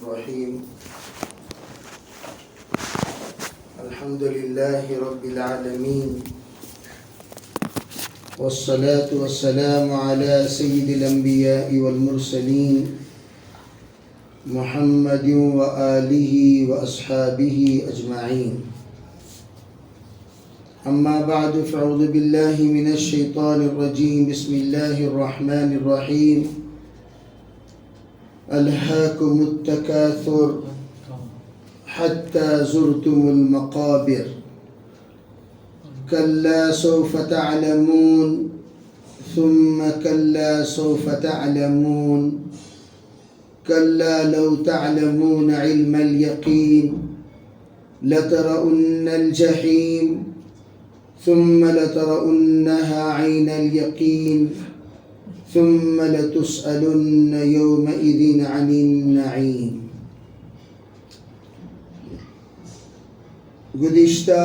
الرحيم الحمد لله رب العالمين والصلاة والسلام على سيد الأنبياء والمرسلين محمد وآله وأصحابه أجمعين. أما بعد فأعوذ بالله من الشيطان الرجيم. بسم الله الرحمن الرحيم. ألهاكم التكاثر حتى زرتم المقابر كلا سوف تعلمون ثم كلا سوف تعلمون كلا لو تعلمون علم اليقين لترؤن الجحيم ثم لترؤنها عين اليقين ثم لتسألن يومئذ عن النعيم. گزشتہ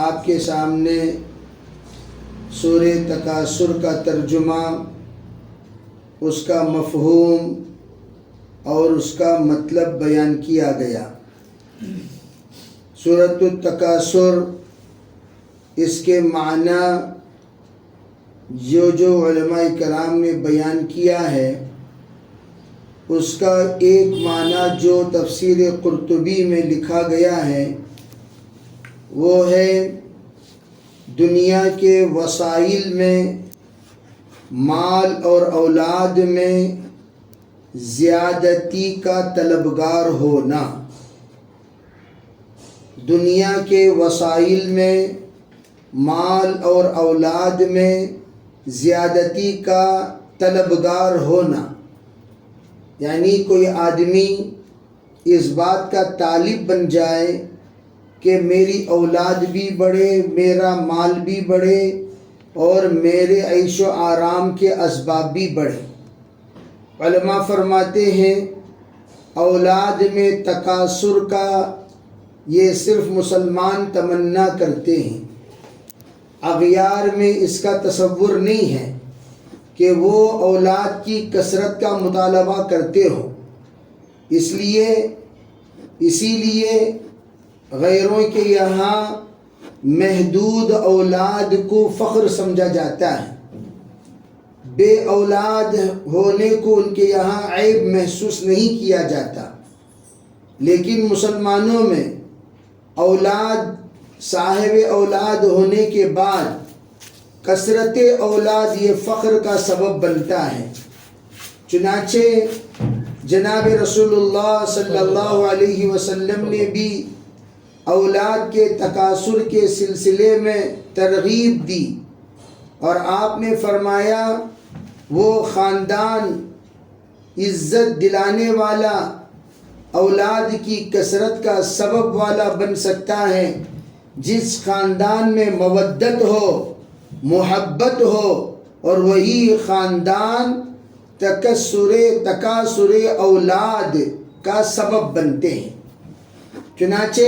آپ کے سامنے سورہ تکاثر کا ترجمہ، اس کا مفہوم اور اس کا مطلب بیان کیا گیا. سورۃ التکاثر، اس کے معنی جو علماء کرام نے بیان کیا ہے، اس کا ایک معنی جو تفسیر قرطبی میں لکھا گیا ہے وہ ہے دنیا کے وسائل میں، مال اور اولاد میں زیادتی کا طلبگار ہونا. دنیا کے وسائل میں، مال اور اولاد میں زیادتی کا طلبگار ہونا، یعنی کوئی آدمی اس بات کا طالب بن جائے کہ میری اولاد بھی بڑھے، میرا مال بھی بڑھے اور میرے عیش و آرام کے اسباب بھی بڑھے. علماء فرماتے ہیں اولاد میں تکاثر کا یہ صرف مسلمان تمنا کرتے ہیں، اغیار میں اس کا تصور نہیں ہے کہ وہ اولاد کی کثرت کا مطالبہ کرتے ہوں. اسی لیے غیروں کے یہاں محدود اولاد کو فخر سمجھا جاتا ہے، بے اولاد ہونے کو ان کے یہاں عیب محسوس نہیں کیا جاتا. لیکن مسلمانوں میں صاحب اولاد ہونے کے بعد کثرت اولاد یہ فخر کا سبب بنتا ہے. چنانچہ جناب رسول اللہ صلی اللہ علیہ وسلم نے بھی اولاد کے تکاثر کے سلسلے میں ترغیب دی اور آپ نے فرمایا وہ خاندان عزت دلانے والا، اولاد کی کثرت کا سبب والا بن سکتا ہے جس خاندان میں مودت ہو، محبت ہو، اور وہی خاندان تکاثر اولاد کا سبب بنتے ہیں. چنانچہ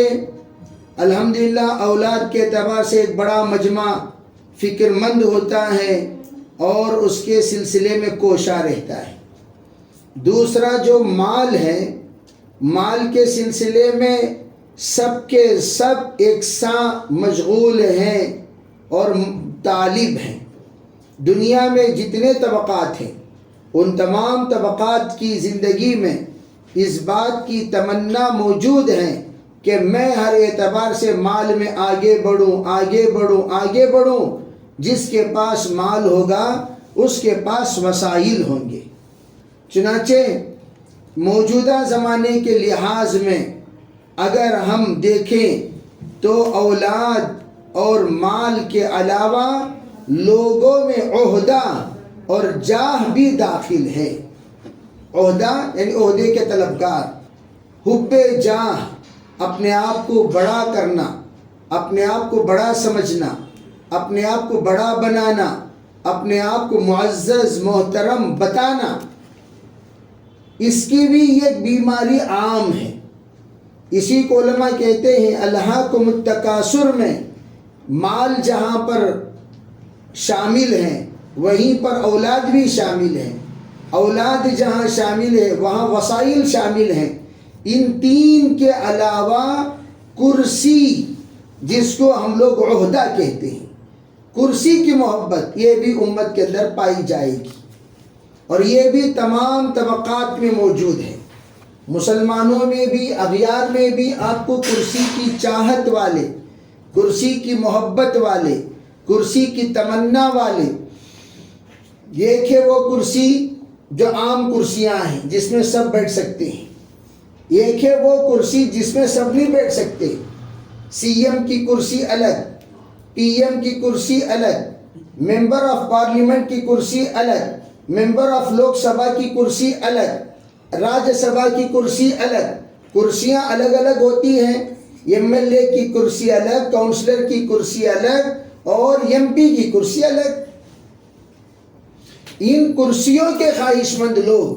الحمدللہ اولاد کے اعتبار سے ایک بڑا مجمع فکر مند ہوتا ہے اور اس کے سلسلے میں کوشاں رہتا ہے. دوسرا جو مال ہے، مال کے سلسلے میں سب کے سب یکساں مشغول ہیں اور طالب ہیں. دنیا میں جتنے طبقات ہیں ان تمام طبقات کی زندگی میں اس بات کی تمنا موجود ہے کہ میں ہر اعتبار سے مال میں آگے بڑھوں، آگے بڑھوں، آگے بڑھوں. جس کے پاس مال ہوگا اس کے پاس وسائل ہوں گے. چنانچہ موجودہ زمانے کے لحاظ میں اگر ہم دیکھیں تو اولاد اور مال کے علاوہ لوگوں میں عہدہ اور جاہ بھی داخل ہے. عہدہ یعنی عہدے کے طلبگار، حب جاہ، اپنے آپ کو بڑا کرنا، اپنے آپ کو بڑا سمجھنا، اپنے آپ کو بڑا بنانا، اپنے آپ کو معزز محترم بتانا، اس کی بھی ایک بیماری عام ہے. اسی کو علماء کہتے ہیں الہاکم التکاثر میں مال جہاں پر شامل ہیں وہیں پر اولاد بھی شامل ہیں. اولاد جہاں شامل ہے وہاں وسائل شامل ہیں. ان تین کے علاوہ کرسی جس کو ہم لوگ عہدہ کہتے ہیں، کرسی کی محبت یہ بھی امت کے اندر پائی جائے گی، اور یہ بھی تمام طبقات میں موجود ہے. مسلمانوں میں بھی، اغیار میں بھی آپ کو کرسی کی چاہت والے، کرسی کی محبت والے، کرسی کی تمنا والے. یہ کہ وہ کرسی جو عام کرسیاں ہیں جس میں سب بیٹھ سکتے ہیں، یہ کہ وہ کرسی جس میں سب نہیں بیٹھ سکتے. سی ایم کی کرسی الگ، پی ایم کی کرسی الگ، ممبر آف پارلیمنٹ کی کرسی الگ، ممبر آف لوک سبھا کی کرسی الگ، راجیہ سبھا کی کرسی الگ. کرسیاں الگ الگ ہوتی ہیں. ایم ایل اے کی کرسی الگ، کونسلر کی کرسی الگ، اور ایم پی کی کرسی الگ. ان کرسیوں کے خواہش مند لوگ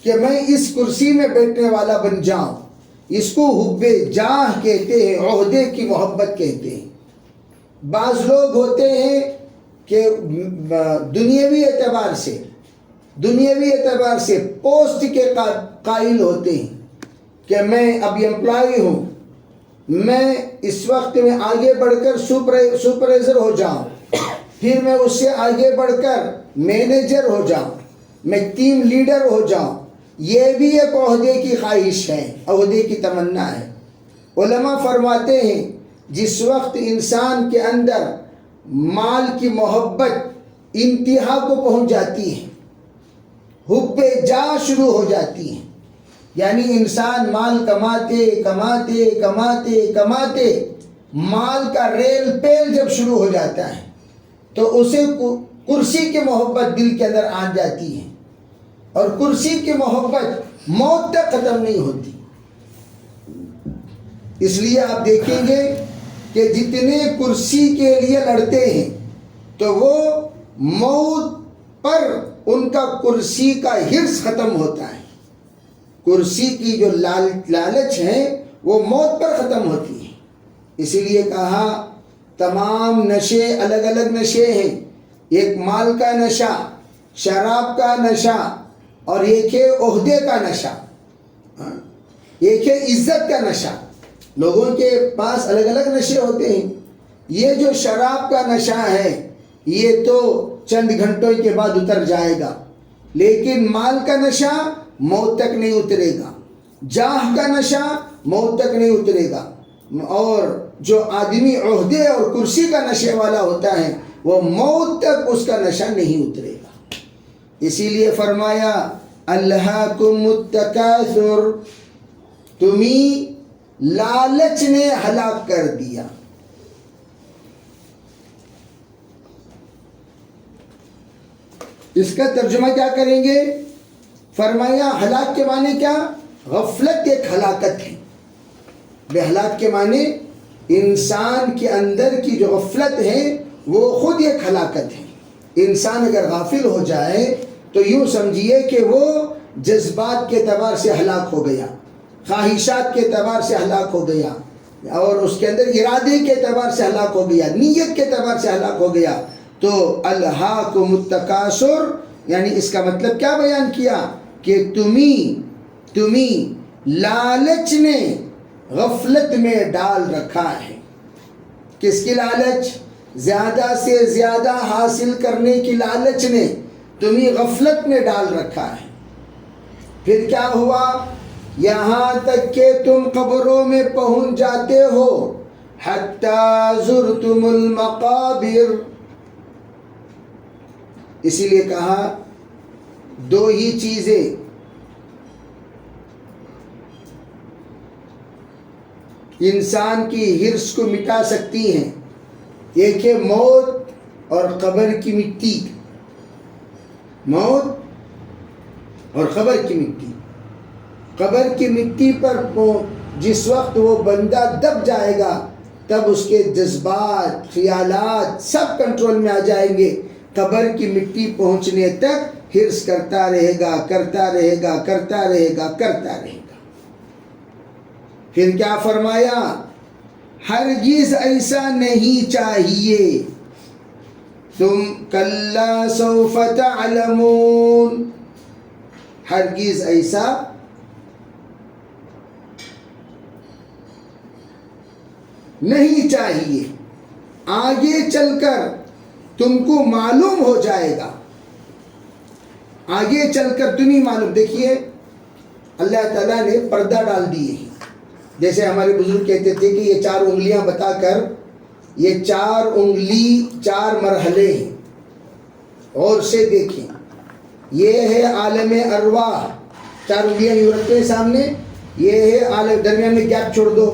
کہ میں اس کرسی میں بیٹھنے والا بن جاؤں، اس کو حب جاہ کہتے ہیں، عہدے کی محبت کہتے ہیں. بعض لوگ ہوتے ہیں کہ دنیاوی اعتبار سے پوسٹ کے قائل ہوتے ہیں کہ میں اب امپلائی ہوں، میں اس وقت میں آگے بڑھ کر سپروائزر ہو جاؤں، پھر میں اس سے آگے بڑھ کر مینیجر ہو جاؤں، میں ٹیم لیڈر ہو جاؤں. یہ بھی ایک عہدے کی خواہش ہے، عہدے کی تمنا ہے. علماء فرماتے ہیں جس وقت انسان کے اندر مال کی محبت انتہا کو پہنچ جاتی ہے، حب جاہ شروع ہو جاتی ہے، یعنی انسان مال کماتے کماتے کماتے کماتے مال کا ریل پیل جب شروع ہو جاتا ہے تو اسے کرسی کی محبت دل کے اندر آ جاتی ہے، اور کرسی کی محبت موت تک ختم نہیں ہوتی. اس لیے آپ دیکھیں گے کہ جتنے کرسی کے لیے لڑتے ہیں تو وہ موت پر ان کا کرسی کا حرص ختم ہوتا ہے. کرسی کی جو لالچ ہے وہ موت پر ختم ہوتی ہے. اسی لیے کہا تمام نشے الگ الگ نشے ہیں. ایک مال کا نشہ، شراب کا نشہ، اور ایک ہے عہدے کا نشہ، ایک ہے عزت کا نشہ. لوگوں کے پاس الگ الگ نشے ہوتے ہیں. یہ جو شراب کا نشہ ہے یہ تو چند گھنٹوں کے بعد اتر جائے گا، لیکن مال کا نشہ موت تک نہیں اترے گا، جاہ کا نشہ موت تک نہیں اترے گا، اور جو آدمی عہدے اور کرسی کا نشے والا ہوتا ہے وہ موت تک اس کا نشہ نہیں اترے گا. اسی لیے فرمایا الہاکم التکاثر، تمہیں لالچ نے ہلاک کر دیا. اس کا ترجمہ کیا کریں گے؟ فرمایا ہلاک کے معنی کیا؟ غفلت ایک ہلاکت ہے. بے ہلاک کے معنی انسان کے اندر کی جو غفلت ہے وہ خود ایک ہلاکت ہے. انسان اگر غافل ہو جائے تو یوں سمجھیے کہ وہ جذبات کے اعتبار سے ہلاک ہو گیا، خواہشات کے اعتبار سے ہلاک ہو گیا، اور اس کے اندر ارادے کے اعتبار سے ہلاک ہو گیا، نیت کے اعتبار سے ہلاک ہو گیا. تو الہاکم التکاثر یعنی اس کا مطلب کیا بیان کیا کہ تمہیں لالچ نے غفلت میں ڈال رکھا ہے. کس کی لالچ؟ زیادہ سے زیادہ حاصل کرنے کی لالچ نے تمہیں غفلت میں ڈال رکھا ہے. پھر کیا ہوا؟ یہاں تک کہ تم قبروں میں پہنچ جاتے ہو، حتی زرتم المقابر. اسی لیے کہا دو ہی چیزیں انسان کی حرص کو مٹا سکتی ہیں، ایک ہے موت اور قبر کی مٹی. موت اور قبر کی مٹی. قبر کی مٹی پر جس وقت وہ بندہ دب جائے گا تب اس کے جذبات، خیالات سب کنٹرول میں آ جائیں گے. قبر کی مٹی پہنچنے تک حرص کرتا رہے گا، کرتا رہے گا، کرتا رہے گا، کرتا رہے گا. پھر کیا فرمایا؟ ہرگز ایسا نہیں چاہیے. تم کلا سوف تعلمون، ہرگز ایسا نہیں چاہیے. آگے چل کر تم کو معلوم ہو جائے گا. آگے چل کر تمہیں معلوم. دیکھیے اللہ تعالیٰ نے پردہ ڈال دیے. جیسے ہمارے بزرگ کہتے تھے کہ یہ 4 انگلیاں بتا کر، یہ 4 انگلی 4 مرحلے ہیں. اور سے دیکھیں، یہ ہے عالم ارواح. 4 انگلیاں یوں رکھتے ہیں سامنے. یہ ہے عالم، درمیان میں گیپ چھوڑ دو.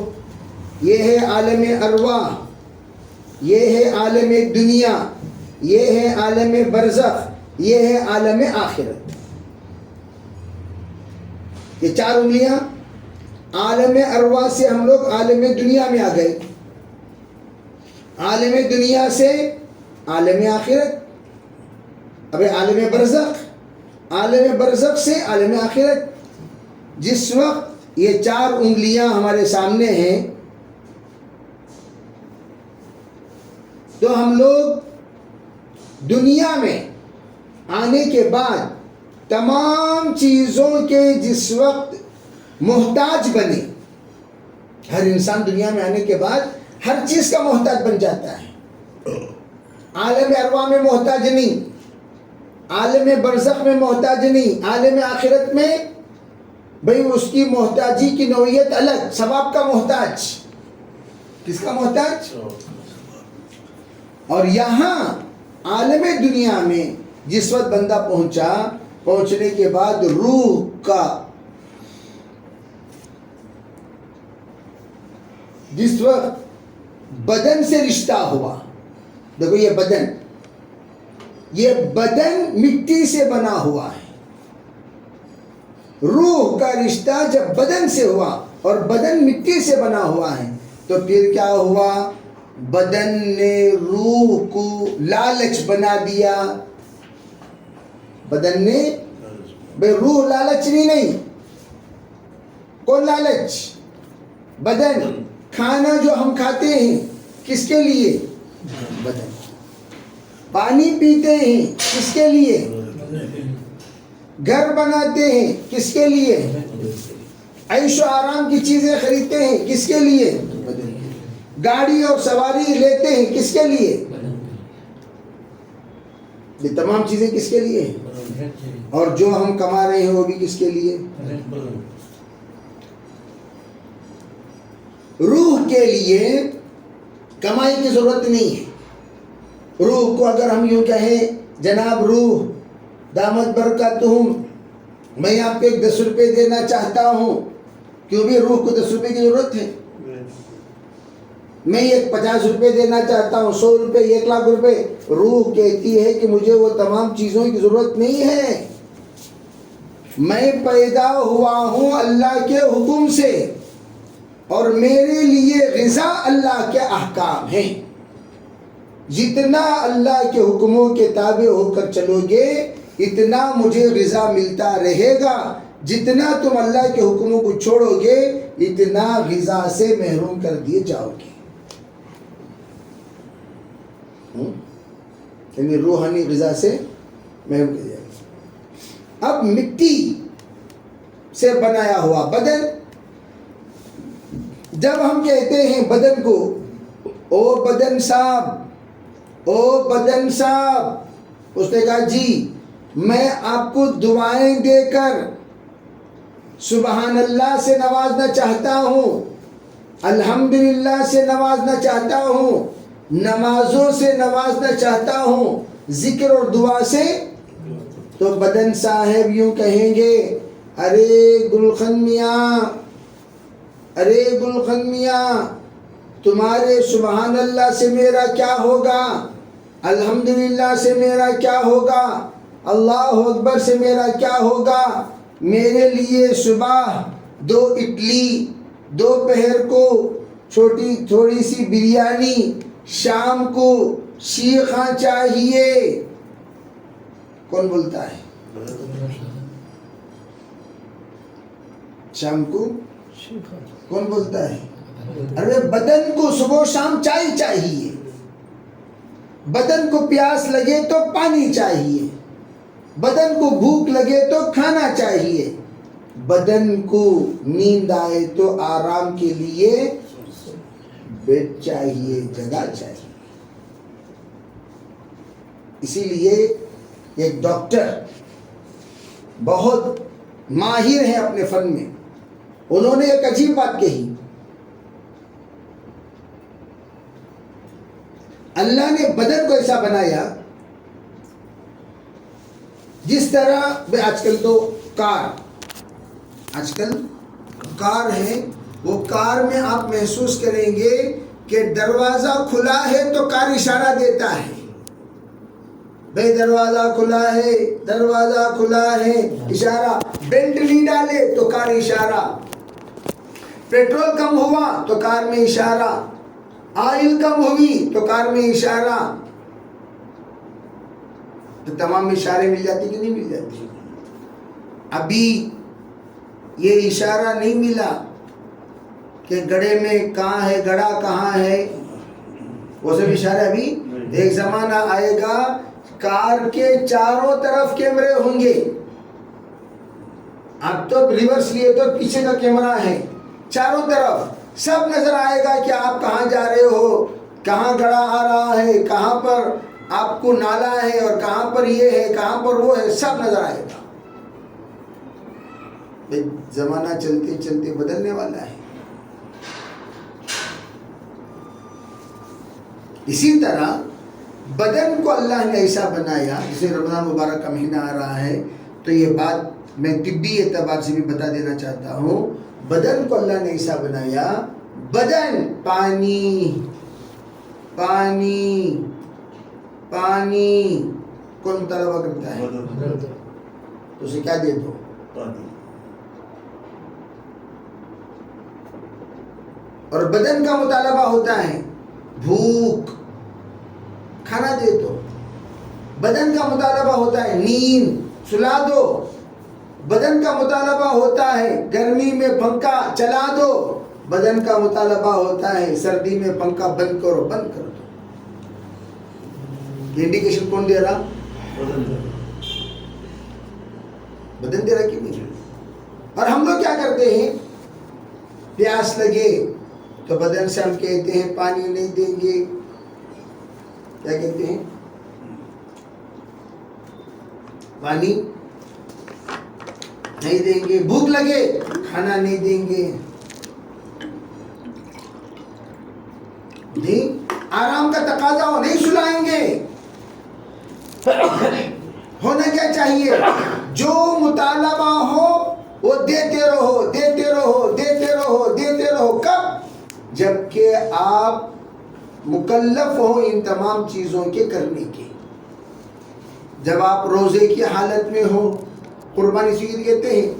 یہ ہے عالم ارواح، یہ ہے عالم دنیا، یہ ہے عالم برزخ، یہ ہے عالم آخرت. یہ 4 انگلیاں. عالم ارواح سے ہم لوگ عالم دنیا میں آ گئے، عالم دنیا سے عالم آخرت، اب عالم برزخ، عالم برزخ سے عالم آخرت. جس وقت یہ 4 انگلیاں ہمارے سامنے ہیں تو ہم لوگ دنیا میں آنے کے بعد تمام چیزوں کے جس وقت محتاج بنے، ہر انسان دنیا میں آنے کے بعد ہر چیز کا محتاج بن جاتا ہے. عالم ارواح میں محتاج نہیں، عالم برزخ میں محتاج نہیں، عالم آخرت میں بھئی اس کی محتاجی کی نوعیت الگ. ثواب کا محتاج. کس کا محتاج؟ اور یہاں عالم دنیا میں جس وقت بندہ پہنچنے کے بعد روح کا جس وقت بدن سے رشتہ ہوا. دیکھو یہ بدن مٹی سے بنا ہوا ہے. روح کا رشتہ جب بدن سے ہوا اور بدن مٹی سے بنا ہوا ہے تو پھر کیا ہوا؟ بدن نے روح کو لالچ بنا دیا. بدن نے، بھئی روح لالچ نہیں. کون لالچ؟ بدن. کھانا جو ہم کھاتے ہیں کس کے لیے؟ بدن. پانی پیتے ہیں کس کے لیے؟ گھر بناتے ہیں کس کے لیے؟ عیش و آرام کی چیزیں خریدتے ہیں کس کے لیے؟ بدن. گاڑی اور سواری لیتے ہیں کس کے لیے؟ یہ تمام چیزیں کس کے لیے؟ اور جو ہم کما رہے ہیں وہ بھی کس کے لیے؟ روح کے لیے کمائی کی ضرورت نہیں ہے. روح کو اگر ہم یوں کہیں جناب روح دامت برکاتہم، میں آپ کو 10 روپے دینا چاہتا ہوں، کیوں بھی روح کو 10 روپے کی ضرورت ہے. میں 50 روپے دینا چاہتا ہوں، 100 روپے، 1 لاکھ روپے. روح کہتی ہے کہ مجھے وہ تمام چیزوں کی ضرورت نہیں ہے. میں پیدا ہوا ہوں اللہ کے حکم سے اور میرے لیے غذا اللہ کے احکام ہیں. جتنا اللہ کے حکموں کے تابع ہو کر چلو گے اتنا مجھے غذا ملتا رہے گا. جتنا تم اللہ کے حکموں کو چھوڑو گے اتنا غذا سے محروم کر دیے جاؤ گے. یعنی روحانی غذا سے محروم کر دیا. اب مٹی سے بنایا ہوا بدن، جب ہم کہتے ہیں بدن کو او بدن صاحب، او بدن صاحب، اس نے کہا جی میں آپ کو دعائیں دے کر سبحان اللہ سے نوازنا چاہتا ہوں، الحمدللہ سے نوازنا چاہتا ہوں، نمازوں سے نوازنا چاہتا ہوں، ذکر اور دعا سے. تو بدن صاحب یوں کہیں گے ارے گلخن میاں، ارے گلخن میاں، تمہارے سبحان اللہ سے میرا کیا ہوگا، الحمدللہ سے میرا کیا ہوگا، اللہ اکبر سے میرا کیا ہوگا. میرے لیے صبح 2 اڈلی، دوپہر کو تھوڑی سی بریانی، شام کو شیخاں چاہیے. کون بولتا ہے؟ شام کو کون بولتا ہے؟ ارے بدن کو صبح و شام چائے چاہیے، بدن کو پیاس لگے تو پانی چاہیے، بدن کو بھوک لگے تو کھانا چاہیے، بدن کو نیند آئے تو آرام کے لیے بیڈ چاہیے، جگہ چاہیے۔ اسی لیے ایک ڈاکٹر بہت ماہر ہے اپنے فن میں، انہوں نے ایک عجیب بات کہی، اللہ نے بدن کو ایسا بنایا جس طرح آج کل تو آج کل کار ہے، وہ کار میں آپ محسوس کریں گے کہ دروازہ کھلا ہے تو کار اشارہ دیتا ہے، بھائی دروازہ کھلا ہے، دروازہ کھلا ہے، اشارہ، بیلٹ نہیں ڈالے تو کار اشارہ، پیٹرول کم ہوا تو کار میں اشارہ، آئل کم ہوئی تو کار میں اشارہ۔ تو تمام اشارے مل جاتے کہ نہیں مل جاتے؟ ابھی یہ اشارہ نہیں ملا کہ گڑھے میں کہاں ہے، گڑھا کہاں ہے، وہ سب اشارے ابھی۔ ایک زمانہ آئے گا کار کے چاروں طرف کیمرے ہوں گے، اب تو ریورس لیے تو پیچھے کا کیمرہ ہے، چاروں طرف سب نظر آئے گا کہ آپ کہاں جا رہے ہو، کہاں گڑھا آ رہا ہے، کہاں پر آپ کو نالا ہے، اور کہاں پر یہ ہے، کہاں پر وہ ہے، سب نظر آئے گا۔ زمانہ چلتے چلتے بدلنے والا ہے۔ اسی طرح بدن کو اللہ نے ایسا بنایا، جسے رمضان مبارک کا مہینہ آ رہا ہے تو یہ بات میں طبی اعتبار سے بھی بتا دینا چاہتا ہوں، بدن کو اللہ نے ایسا بنایا، بدن پانی پانی پانی کون مطالبہ کرتا ہے؟ تو اسے کیا دے دو؟ اور بدن کا مطالبہ ہوتا ہے بھوک، کھانا دے دو۔ بدن کا مطالبہ ہوتا ہے نیند، سلا دو۔ بدن کا مطالبہ ہوتا ہے گرمی میں پنکھا چلا دو۔ بدن کا مطالبہ ہوتا ہے سردی میں پنکھا بند کرو، بند کر دو۔ یہ انڈیکیشن کون دے رہا؟ بدن دے رہا کہ نہیں؟ اور ہم لوگ کیا کرتے ہیں؟ پیاس لگے تو بدن سے ہم کہتے ہیں پانی نہیں دیں گے، کیا کہتے ہیں؟ پانی نہیں دیں گے۔ بھوک لگے کھانا نہیں دیں گے، نہیں آرام کا تقاضا ہو نہیں سلائیں گے۔ ہونا کیا چاہیے؟ جو مطالبہ ہو وہ دیتے رہو، دیتے رہو، دیتے رہو، دیتے رہو۔ کب؟ جبکہ آپ مکلف ہو ان تمام چیزوں کے کرنے کے۔ جب آپ روزے کی حالت میں ہو، قربانی سید کہتے ہیں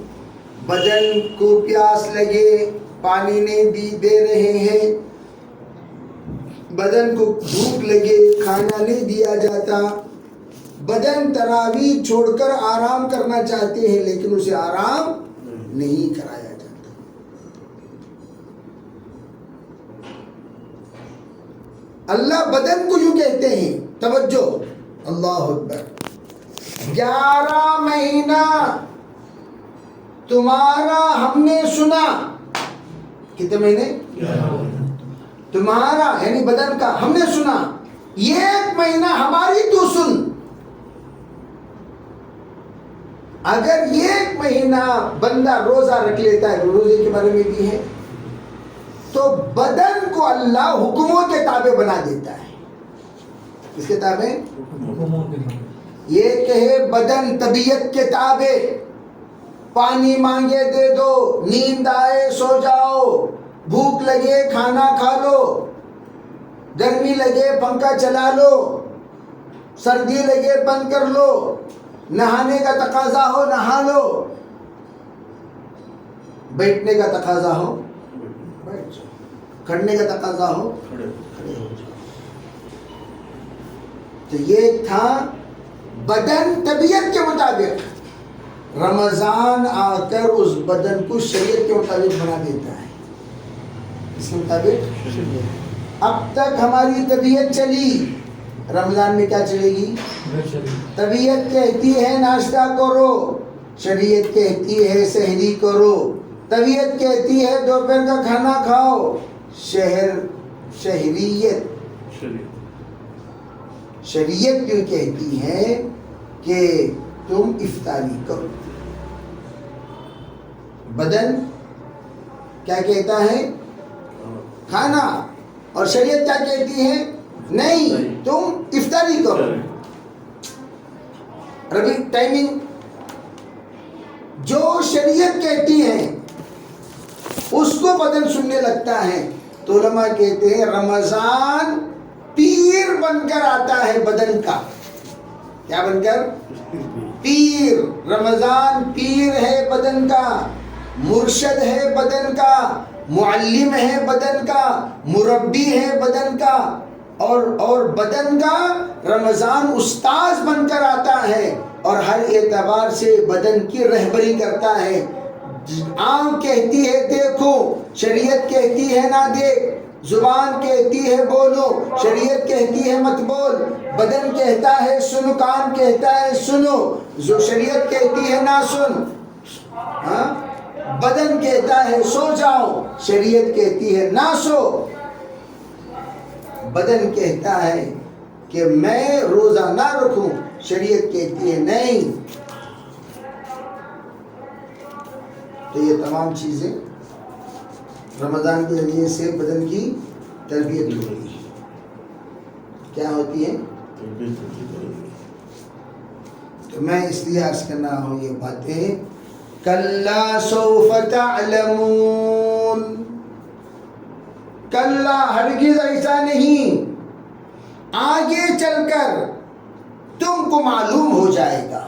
بدن کو پیاس لگے، پانی نہیں دے رہے ہیں، بدن کو بھوک لگے، کھانا نہیں دیا جاتا، بدن تراویح چھوڑ کر آرام کرنا چاہتے ہیں لیکن اسے آرام نہیں کرایا جاتا۔ اللہ بدن کو یوں کہتے ہیں، توجہ، اللہ اکبر، 11 مہینہ تمہارا ہم نے سنا۔ کتنے مہینے؟ تمہارا یعنی بدن کا ہم نے سنا، 1 مہینہ ہماری تو سن۔ اگر 1 مہینہ بندہ روزہ رکھ لیتا ہے، روزے کے بارے میں بھی ہے، تو بدن کو اللہ حکموں کے تابع بنا دیتا ہے۔ کس کے تابع؟ یہ کہے بدن طبیعت کے تابع، پانی مانگے دے دو، نیند آئے سو جاؤ، بھوک لگے کھانا کھا لو، گرمی لگے پنکھا چلا لو، سردی لگے بند کر لو، نہانے کا تقاضا ہو نہا لو، بیٹھنے کا تقاضا ہو بیٹھ جاؤ، کھڑنے کا تقاضا ہو کھڑے ہو جاؤ۔ تو یہ تھا بدن طبیعت کے مطابق۔ رمضان آ کر اس بدن کو شریعت کے مطابق بنا دیتا ہے۔ اس کے مطابق اب تک ہماری طبیعت چلی، رمضان میں کیا چلے گی؟ طبیعت کہتی ہے ناشتہ کرو، شریعت کہتی ہے سحری کرو، طبیعت کہتی ہے دوپہر کا کھانا کھاؤ، شریعت کیوں کہتی ہے کہ تم افطاری کرو؟ بدن کیا کہتا ہے؟ کھانا، اور شریعت کیا کہتی ہے؟ نہیں، تم افطاری کرو۔ ربی ٹائمنگ جو شریعت کہتی ہے اس کو بدن سننے لگتا ہے، تو علماء کہتے ہیں رمضان پیر بن کر آتا ہے بدن کا۔ کیا بن کر؟ پیر۔ رمضان پیر ہے بدن کا، مرشد ہے بدن کا، معلم ہے بدن کا، مربی ہے بدن کا، اور بدن کا رمضان استاذ بن کر آتا ہے، اور ہر اعتبار سے بدن کی رہبری کرتا ہے۔ آنکھ کہتی ہے دیکھو، شریعت کہتی ہے نہ دیکھ، زبان کہتی ہے بولو، شریعت کہتی ہے مت بول، بدن کہتا ہے سنو، کان کہتا ہے سنو، جو شریعت کہتی ہے نہ سن، بدن کہتا ہے سو جاؤ، شریعت کہتی ہے نہ سو، بدن کہتا ہے کہ میں روزہ نہ رکھوں، شریعت کہتی ہے نہیں۔ تو یہ تمام چیزیں رمضان کے ذریعے سے بدن کی تربیت ہوتی ہے۔ کیا ہوتی ہے؟ تو میں اس لیے عرض کرنا ہوں یہ باتیں، کلا سوف تعلمون، کلا ہرگز ایسا نہیں، آگے چل کر تم کو معلوم ہو جائے گا۔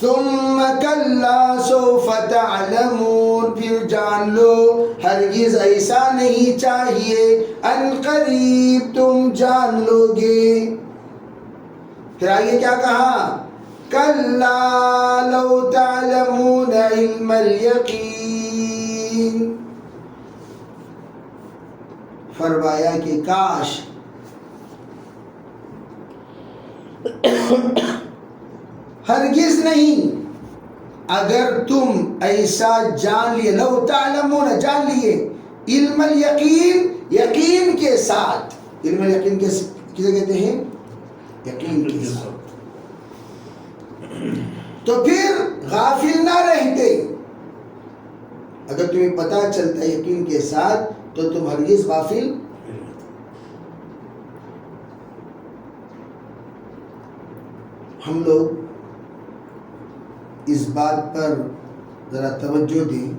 ثم کلا سوف تعلمون، پھر جان لو ہرگز ایسا نہیں چاہیے، ان قریب تم جان لو گے۔ پھر آگے کیا کہا؟ کلا لو تعلمون علم الیقین، فرمایا کہ کاش ہرگز نہیں، اگر تم ایسا جان لیے، لو تعلمون جان لیے، علم الیقین یقین کے ساتھ، علم الیقین کسے کہتے ہیں؟ یقین کے ساتھ، تو پھر غافل نہ رہتے۔ اگر تمہیں پتہ چلتا یقین کے ساتھ تو تم ہرگز غافل۔ ہم لوگ اس بات پر ذرا توجہ دیں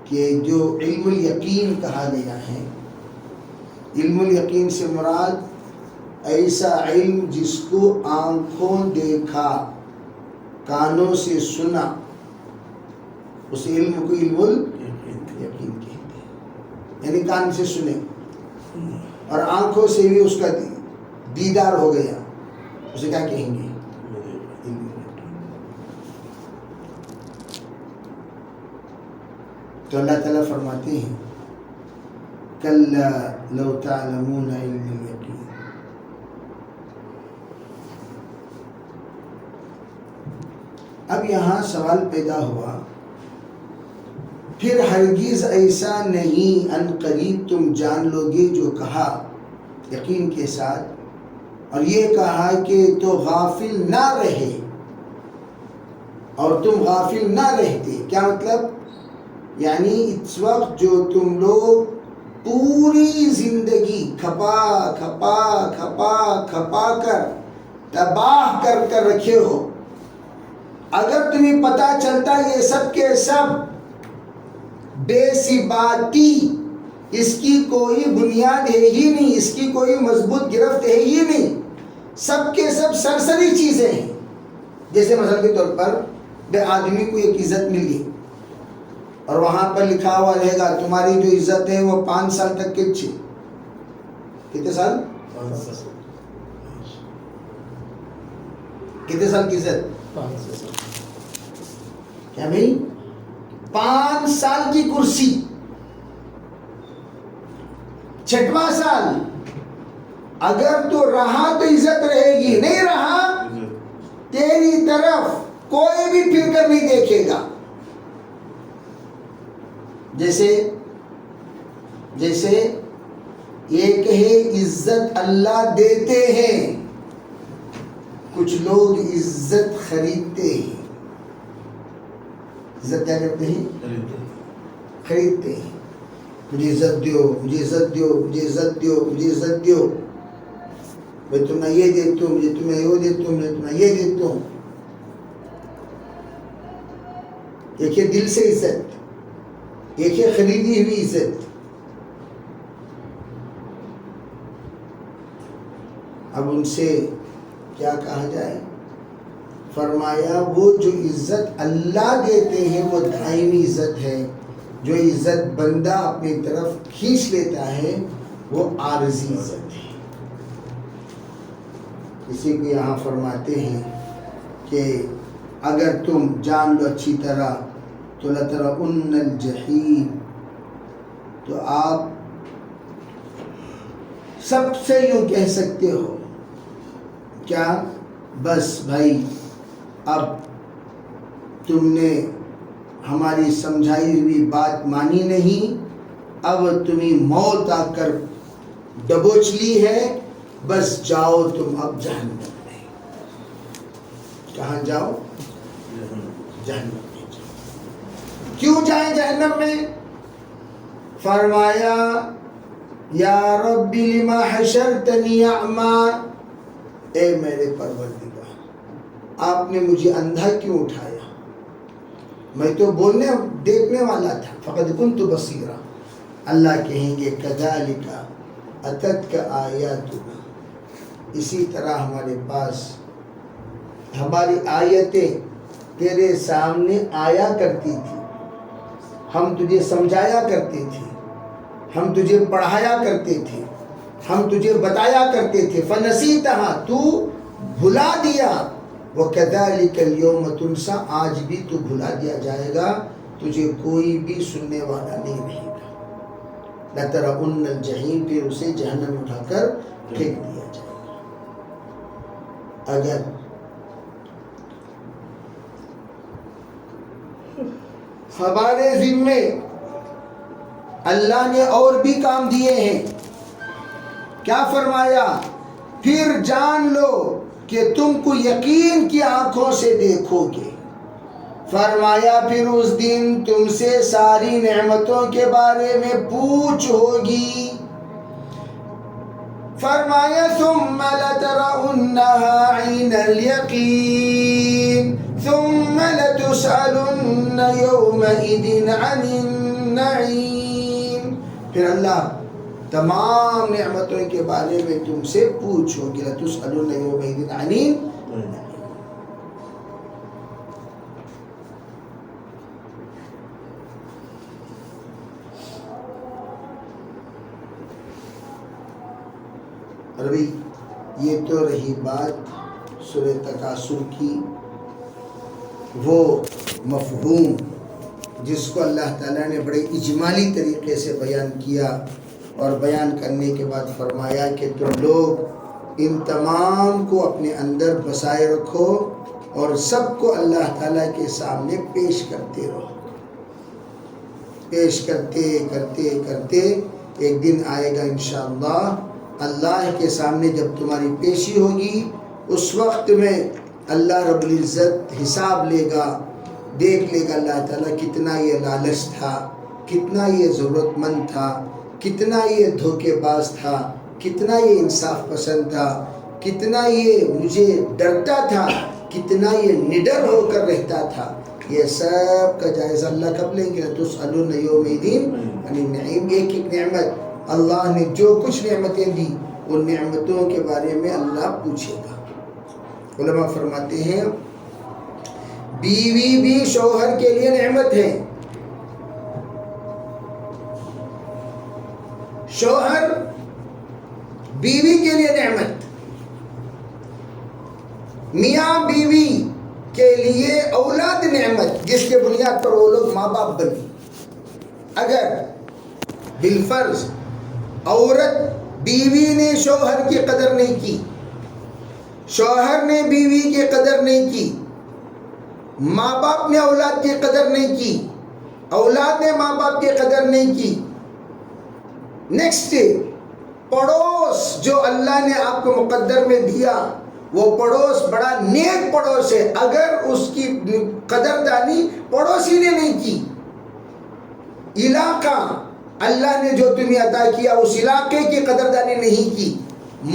کہ جو علم الیقین کہا گیا ہے، علم الیقین سے مراد ایسا علم جس کو آنکھوں دیکھا، کانوں سے سنا، اس علم کو علم الیقین کہتے ہیں۔ یعنی کان سے سنے اور آنکھوں سے بھی اس کا دیدار ہو گیا، اسے کیا کہیں گے؟ تو اللہ تعالیٰ فرماتے ہیں کلا لو تعلمون علم الیقین۔ اب یہاں سوال پیدا ہوا، پھر ہرگز ایسا نہیں، ان قریب تم جان لو گے، جو کہا یقین کے ساتھ، اور یہ کہا کہ تو غافل نہ رہے، اور تم غافل نہ رہتے۔ کیا مطلب؟ یعنی اس وقت جو تم لوگ پوری زندگی کھپا کھپا کھپا کھپا کر تباہ کر کر رکھے ہو، اگر تمہیں پتہ چلتا یہ سب کے سب بے ثباتی، اس کی کوئی بنیاد ہے ہی نہیں، اس کی کوئی مضبوط گرفت ہے ہی نہیں، سب کے سب سرسری چیزیں ہیں۔ جیسے مثال کے طور پر بے آدمی کو ایک عزت ملی اور وہاں پر لکھا ہوا رہے گا تمہاری جو عزت ہے وہ 5 سال تک کی تھی۔ کتنے سال؟ 5 سال۔ کتنے سال کی عزت؟ 5 سال۔ کیا بھائی؟ 5 سال کی کرسی، 6واں سال اگر تو رہا تو عزت رہے گی، نہیں رہا تیری طرف کوئی بھی پھر کر نہیں دیکھے گا. جیسے ایک ہے عزت اللہ دیتے ہیں، کچھ لوگ عزت خریدتے ہیں. عزت کیا کرتے ہیں؟ خریدتے ہیں. مجھے عزت دیو، مجھے عزت دیو، مجھے عزت دیو، مجھے عزت دیو، میں تمہیں یہ دیتا ہوں، مجھے تمہیں یہ دیتا ہوں، میں تمہیں یہ دیتا ہوں. ایک ہے دل سے عزت، ایک ہے خریدی ہوئی عزت. اب ان سے کیا کہا جائے؟ فرمایا وہ جو عزت اللہ دیتے ہیں وہ دائمی عزت ہے، جو عزت بندہ اپنی طرف کھینچ لیتا ہے وہ عارضی عزت ہے. کسی کو یہاں فرماتے ہیں کہ اگر تم جان لو اچھی طرح تو لَتَرَوُنَّ الْجَحِيمَ، تو آپ سب سے یوں کہہ سکتے ہو کیا؟ بس بھائی اب تم نے ہماری سمجھائی ہوئی بات مانی نہیں، اب تمہیں موت آ کر دبوچ لی ہے، بس جاؤ تم اب جہنم میں. کہاں جاؤ؟ جہنم میں جاؤ. کیوں جائیں جہنم میں؟ فرمایا یا رب لما حشرتنی اعمی، اے میرے پروردگار آپ نے مجھے اندھا کیوں اٹھایا؟ میں تو بولنے دیکھنے والا تھا. فقد کنت بصیرا. اللہ کہیں گے کذالک اتتک آیاتنا، اسی طرح ہمارے پاس ہماری آیتیں تیرے سامنے آیا کرتی تھی، ہم تجھے سمجھایا کرتے تھے، ہم تجھے پڑھایا کرتے تھے، ہم تجھے بتایا کرتے تھے. فنسیتہا، تو بھلا دیا. وَكَذَلِكَ الْيَوْمَ تُنْسَى، آج بھی تو بھلا دیا جائے گا، تجھے کوئی بھی سننے والا نہیں رہے گا. لَتَرَوُنَّ الْجَحِيمَ، پھر اسے جہنم میں اٹھا کر پھینک دیا جائے گا. اگر ہمارے ذمے اللہ نے اور بھی کام دیے ہیں، کیا فرمایا؟ پھر جان لو کہ تم کو یقین کی آنکھوں سے دیکھو گے. فرمایا پھر اس دن تم سے ساری نعمتوں کے بارے میں پوچھ ہوگی. فرمایا ثم لترونها عین الیقین ثم لتسألن یومئذ عن النعیم. پھر اللہ تمام نعمتوں کے بارے میں تم سے پوچھو گے. لتسألن یومئذ عن النعیم. ربی یہ تو رہی بات سورہ تکاثر کی، وہ مفہوم جس کو اللہ تعالیٰ نے بڑے اجمالی طریقے سے بیان کیا، اور بیان کرنے کے بعد فرمایا کہ تم لوگ ان تمام کو اپنے اندر بسائے رکھو اور سب کو اللہ تعالیٰ کے سامنے پیش کرتے رہو. پیش کرتے کرتے کرتے ایک دن آئے گا انشاءاللہ اللہ کے سامنے جب تمہاری پیشی ہوگی، اس وقت میں اللہ رب العزت حساب لے گا، دیکھ لے گا اللہ تعالیٰ کتنا یہ لالچ تھا، کتنا یہ ضرورت مند تھا، کتنا یہ دھوکے باز تھا، کتنا یہ انصاف پسند تھا، کتنا یہ مجھے ڈرتا تھا، کتنا یہ نڈر ہو کر رہتا تھا. یہ سب کا جائزہ اللہ کب لیں گے؟ تسألون یومئذ عن النعیم. ایک ایک نعمت اللہ نے جو کچھ نعمتیں دی ان نعمتوں کے بارے میں اللہ پوچھے گا. علماء فرماتے ہیں بیوی بھی شوہر کے لیے نعمت ہے. شوہر بیوی کے لیے نعمت، میاں بیوی کے لیے اولاد نعمت، جس کے بنیاد پر وہ لوگ ماں باپ بنے. اگر بالفرض عورت بیوی نے شوہر کی قدر نہیں کی، شوہر نے بیوی کی قدر نہیں کی، ماں باپ نے اولاد کی قدر نہیں کی، اولاد نے ماں باپ کی قدر نہیں کی۔ نیکسٹ، پڑوس جو اللہ نے آپ کو مقدر میں دیا، وہ پڑوس بڑا نیک پڑوس ہے، اگر اس کی قدردانی پڑوسی نے نہیں کی۔ علاقہ اللہ نے جو تمہیں عطا کیا اس علاقے کی قدردانی نہیں کی،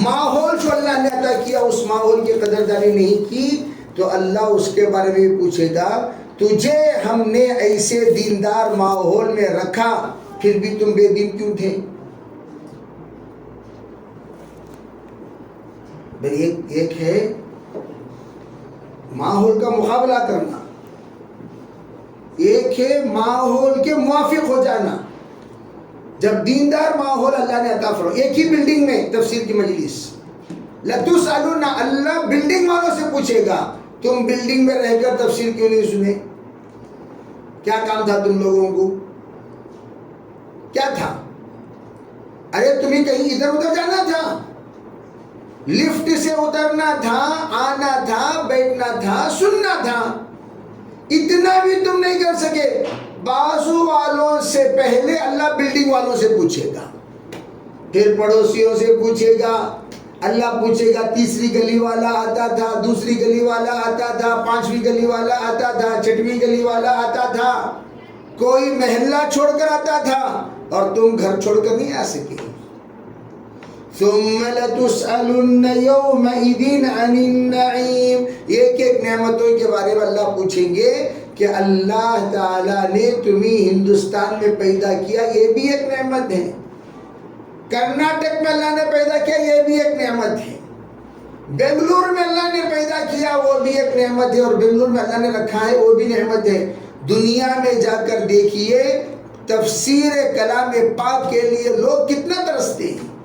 ماحول جو اللہ نے عطا کیا اس ماحول کی قدردانی نہیں کی، تو اللہ اس کے بارے میں بھی پوچھے گا تجھے ہم نے ایسے دیندار ماحول میں رکھا پھر بھی تم بے دین کیوں تھے؟ ایک ہے ماحول کا مقابلہ کرنا، ایک ہے ماحول کے موافق ہو جانا۔ جب دیندار ماحول اللہ نے عطا فرمایا، ایک ہی بلڈنگ میں تفسیر کی مجلس، لَتُسْأَلُنَّ، اللہ بلڈنگ والوں سے پوچھے گا تم بلڈنگ میں رہ کر تفسیر کیوں نہیں سنے؟ کیا کام تھا تم لوگوں کو؟ کیا تھا؟ ارے تمہیں کہیں ادھر ادھر جانا تھا، لفٹ سے اترنا تھا، آنا تھا، بیٹھنا تھا، سننا تھا، اتنا بھی تم نہیں کر سکے۔ بازو والوں سے پہلے اللہ بلڈنگ والوں سے پوچھے گا، پھر پڑوسیوں سے پوچھے گا، اللہ پوچھے گا تیسری گلی والا آتا تھا، دوسری گلی والا آتا تھا، پانچویں گلی والا آتا تھا، چھٹویں گلی والا آتا تھا، کوئی محلہ چھوڑ کر آتا تھا اور تم گھر چھوڑ کر نہیں آ سکے۔ ثم لتسألن يومئذ عن النعيم، ایک ایک نعمتوں کے بارے میں اللہ پوچھیں گے کہ اللہ تعالیٰ نے تمہیں ہندوستان میں پیدا کیا، یہ بھی ایک نعمت ہے، کرناٹک میں اللہ نے پیدا کیا، یہ بھی ایک نعمت ہے، بنگلور میں اللہ نے پیدا کیا، وہ بھی ایک نعمت ہے، اور بنگلور میں اللہ نے رکھا ہے، وہ بھی نعمت ہے۔ دنیا میں جا کر دیکھیے تفسیر کلام پاک کے لیے لوگ کتنا ترستے ہیں۔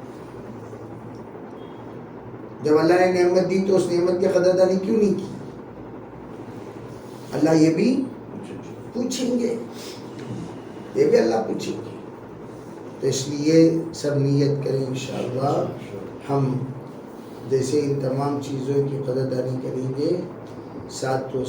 جب اللہ نے نعمت دی تو اس نعمت کی قدردانی کیوں نہیں کی؟ اللہ یہ بھی پوچھیں گے، یہ بھی اللہ پوچھیں گے۔ تو اس لیے سب نیت کریں انشاءاللہ ہم جیسے ان تمام چیزوں کی قدردانی کریں گے، ساتھ تو